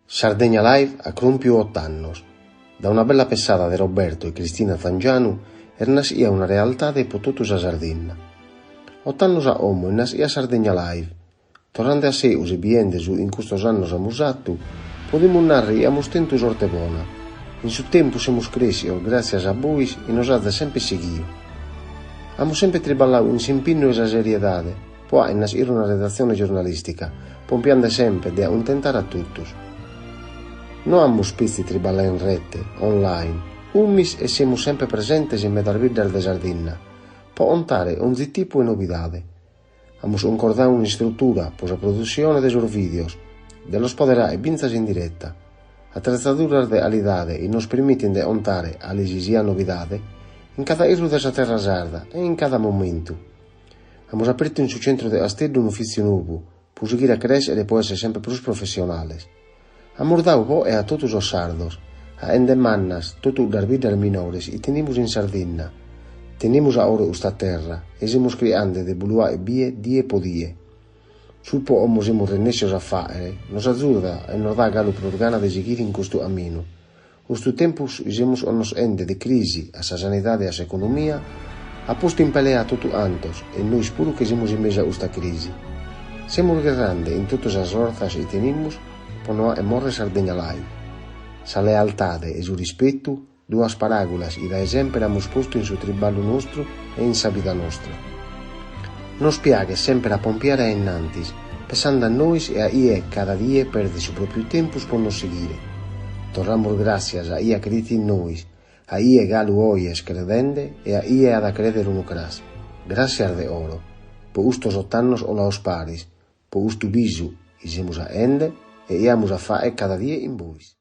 Sardegna Live a compiu 8 annos. Da una bella pensata di Roberto e Cristina Zangianu er nascia una realtà po totus a Sardegna. 8 annos a omo nascia Sardegna Live. Torrande a seus e biendes in custos annos amusattu, podimus narri amus tentu sorte bona. In su tempu semus crescios grazias a bois e nos ha sempre seguiu. Amus sempre triballau in s'impinno e sa seriedade, poi nascere una redazione giornalistica, pompiando sempre de accontentare a tutus. Non amus pizzi triballare in rete, online, ummis e siamo sempre presentes in mezzo al videre de Sardegna, per ontare ogni tipo di novidade. Amus concordado un'istruttura per la produzione dei loro videos, dello spoderà e binzas in diretta, attrezzaduras de alidade e nos permiten de ontare a lesisia novidade in cada irru de sa terra sarda e in cada momento. Amus aperto in su centro de Asteddu un ufficio nuovo, per seguire a crescere e per essere sempre più professionales. Amus dau voce a totus os sardos, a ende mannas, totu dar vidar minores, e tenimus in Sardegna. Tenimus a ore usta terra, e semus creande de buluà e bie die po die. Sul po omo semus rennescios a fare, nos ajuda e nos dà galu prorgana de seguir in custu aminu. Ustu tempus semus o nos ende de crisi a sa sanidade e a sa economia, a posto in pelea totu antos, e noi puru che semus in mesa usta crisi. Semus grande in totus as orzas e tenimus, pono e morre Sardegna Live. Sa lealtade e su rispettu, duas parábolas e da esempio amus posto in su triballo nostru e in sa vida nostra. Nos piague sempre a pompiare a innantis, pensando a nois e a ie cada die perde su propriu tempus por nos seguire. Torramos gracias a ie criti in nois, a ie galu oies credende e a ie ad a credere unu cras. Gracias de oro, po ustos 8 annos o laos paris, po ustu bisu, e semus a ende, e iamos a fare cada dia in bois.